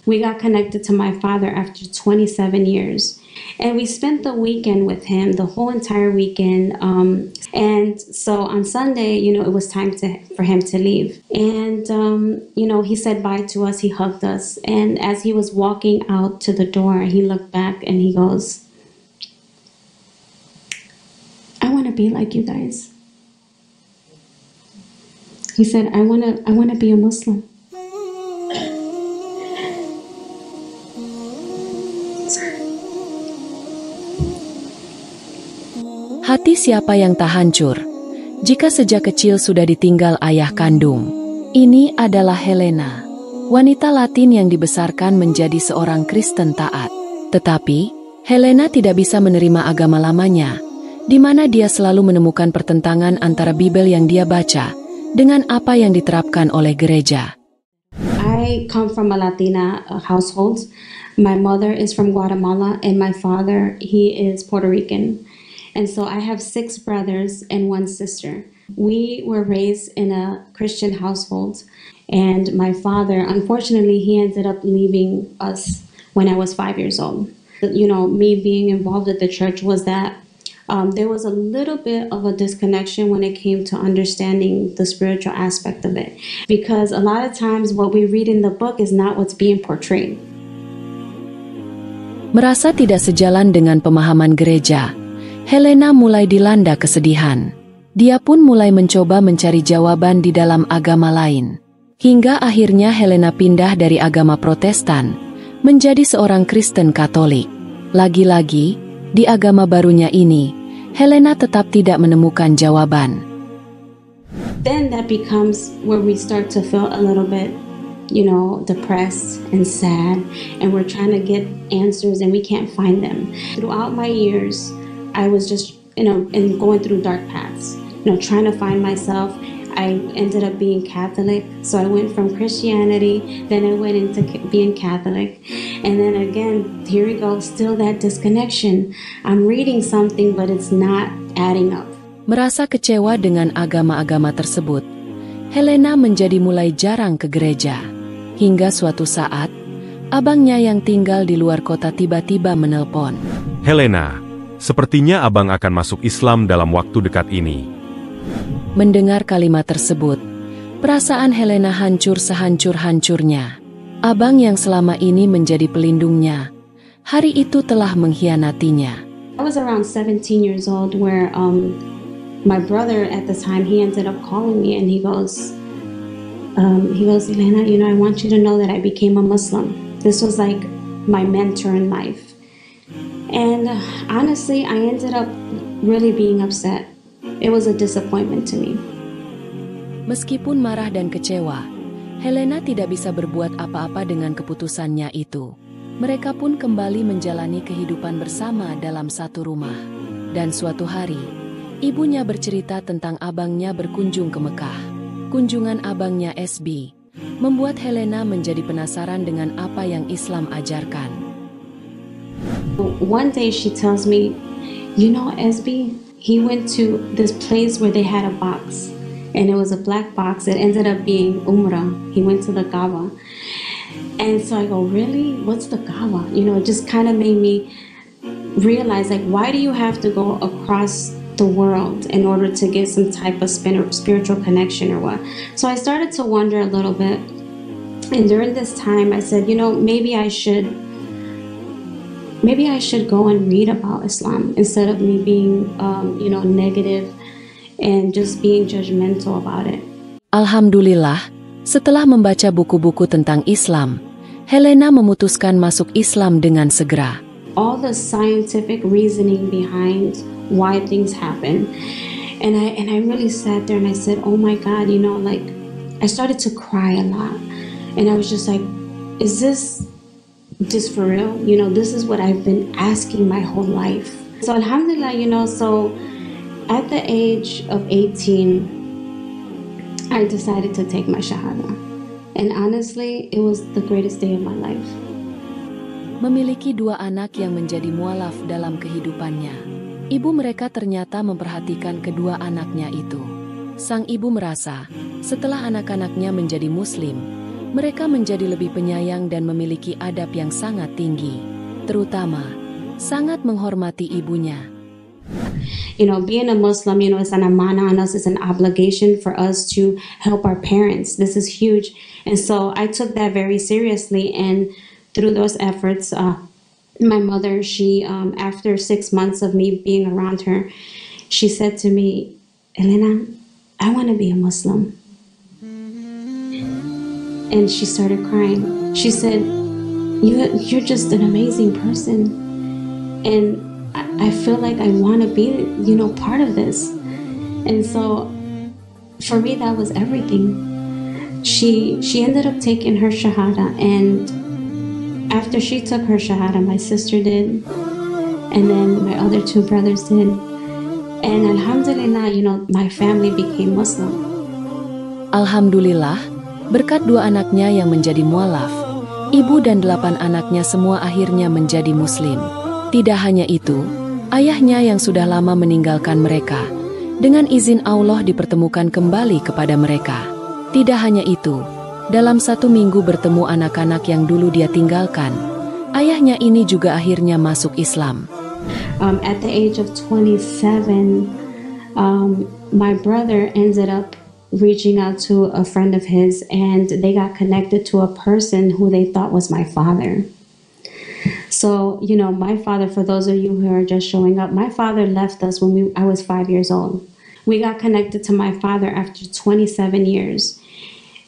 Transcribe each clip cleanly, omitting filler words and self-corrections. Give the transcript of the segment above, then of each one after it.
We got connected to my father after 27 years. And we spent the weekend with him, the whole entire weekend. And so on Sunday, it was time for him to leave. And, he said bye to us, he hugged us. And as he was walking out to the door, he looked back and he goes, I want to be like you guys. He said, I want to be a Muslim. Hati siapa yang tak hancur jika sejak kecil sudah ditinggal ayah kandung? Ini adalah Helena, wanita Latin yang dibesarkan menjadi seorang Kristen taat. Tetapi, Helena tidak bisa menerima agama lamanya, di mana dia selalu menemukan pertentangan antara Bibel yang dia baca dengan apa yang diterapkan oleh gereja. I come from a Latina household. My mother is from Guatemala and my father, he is Puerto Rican. And so I have 6 brothers and 1 sister. We were raised in a Christian household, and my father, unfortunately, he ended up leaving us when I was 5 years old. Me being involved at the church was that there was a little bit of a disconnection when it came to understanding the spiritual aspect of it. Because a lot of times what we read in the book is not what's being portrayed. Merasa tidak sejalan dengan pemahaman gereja, Helena mulai dilanda kesedihan. Dia pun mulai mencoba mencari jawaban di dalam agama lain. Hingga akhirnya Helena pindah dari agama Protestan menjadi seorang Kristen Katolik. Lagi-lagi, di agama barunya ini, Helena tetap tidak menemukan jawaban. Then that becomes where we start to feel a little bit, depressed and sad, and we're trying to get answers and we can't find them. Throughout my years, I was just, and going through dark paths, trying to find myself. I ended up being Catholic, so I went from Christianity, then I went into being Catholic, and then again, here we go, still that disconnection. I'm reading something, but it's not adding up. Merasa kecewa dengan agama-agama tersebut, Helena menjadi mulai jarang ke gereja. Hingga suatu saat, abangnya yang tinggal di luar kota tiba-tiba menelpon. Helena, sepertinya abang akan masuk Islam dalam waktu dekat ini. Mendengar kalimat tersebut, perasaan Helena hancur sehancur-hancurnya. Abang yang selama ini menjadi pelindungnya, hari itu telah mengkhianatinya. I was around 17 years old where my brother at the time, he ended up calling me and he goes, Elena, I want you to know that I became a Muslim. This was like my mentor in life. And honestly, I ended up really being upset. It was a disappointment to me. Meskipun marah dan kecewa, Helena tidak bisa berbuat apa-apa dengan keputusannya itu. Mereka pun kembali menjalani kehidupan bersama dalam satu rumah. Dan suatu hari, ibunya bercerita tentang abangnya berkunjung ke Mekah. Kunjungan abangnya SB membuat Helena menjadi penasaran dengan apa yang Islam ajarkan. One day she tells me, SB, he went to this place where they had a box, and it was a black box. It ended up being Umrah. He went to the Kaaba. And so I go, really? What's the Kaaba? It just kind of made me realize, why do you have to go across the world in order to get some type of spiritual connection or what? So I started to wonder a little bit. And during this time, I said, maybe I should go and read about Islam instead of me being, negative and just being judgmental about it. Alhamdulillah, setelah membaca buku-buku tentang Islam, Helena memutuskan masuk Islam dengan segera. All the scientific reasoning behind why things happen. And I really sat there and I said, oh my God, I started to cry a lot. And I was just like, is this just for real? This is what I've been asking my whole life. So alhamdulillah, so at the age of 18, I decided to take my shahada. And honestly, it was the greatest day of my life. Memiliki 2 anak yang menjadi mualaf dalam kehidupannya. Ibu mereka ternyata memperhatikan kedua anaknya itu. Sang ibu merasa, setelah anak-anaknya menjadi muslim, Mereka menjadi lebih penyayang dan memiliki adab yang sangat tinggi, terutama sangat menghormati ibunya. Being a Muslim, it's an amana on us, it's an obligation for us to help our parents. This is huge. And so I took that very seriously. And through those efforts, my mother, she, after 6 months of me being around her, she said to me, Elena, I want to be a Muslim. And she started crying. She said, you're just an amazing person. And I feel like I want to be, part of this. And so for me, that was everything. She ended up taking her Shahada. And after she took her Shahada, my sister did. And then my other 2 brothers did. And Alhamdulillah, my family became Muslim. Alhamdulillah, berkat 2 anaknya yang menjadi mualaf, ibu dan 8 anaknya semua akhirnya menjadi Muslim. Tidak hanya itu, ayahnya yang sudah lama meninggalkan mereka, dengan izin Allah dipertemukan kembali kepada mereka. Tidak hanya itu, dalam 1 minggu bertemu anak-anak yang dulu dia tinggalkan, ayahnya ini juga akhirnya masuk Islam. At the age of 27, my brother ended up reaching out to a friend of his, and they got connected to a person who they thought was my father. So, my father, for those of you who are just showing up, my father left us when I was 5 years old. We got connected to my father after 27 years.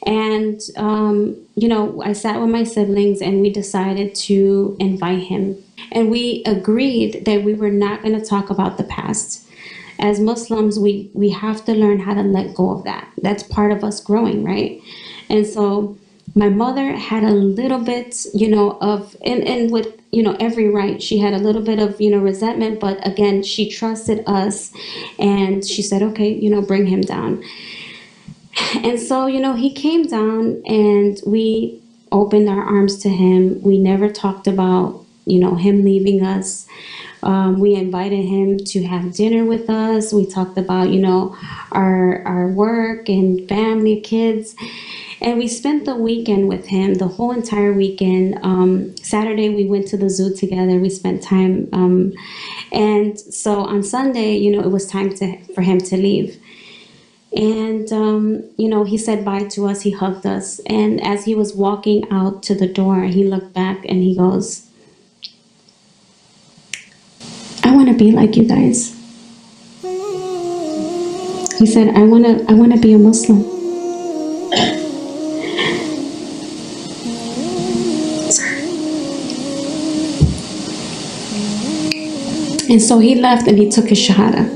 And, I sat with my siblings and we decided to invite him. And we agreed that we were not going to talk about the past. As Muslims, we have to learn how to let go of that. That's part of us growing, right? And so my mother had a little bit, of, and with, every right, she had a little bit of, resentment, but again, she trusted us and she said, okay, bring him down. And so, he came down and we opened our arms to him. We never talked about, him leaving us. We invited him to have dinner with us. We talked about, our work and family, kids. And we spent the weekend with him, the whole entire weekend. Saturday, we went to the zoo together. We spent time. And so on Sunday, it was time for him to leave. And, he said bye to us. He hugged us. And as he was walking out to the door, he looked back and he goes, I want to be like you guys. He said, I want to be a Muslim. And so he left and he took his Shahada.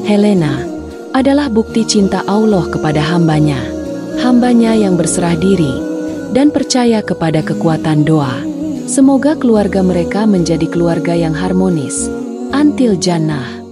Helena adalah bukti cinta Allah kepada hambanya yang berserah diri dan percaya kepada kekuatan doa. Semoga keluarga mereka menjadi keluarga yang harmonis. Until Jannah.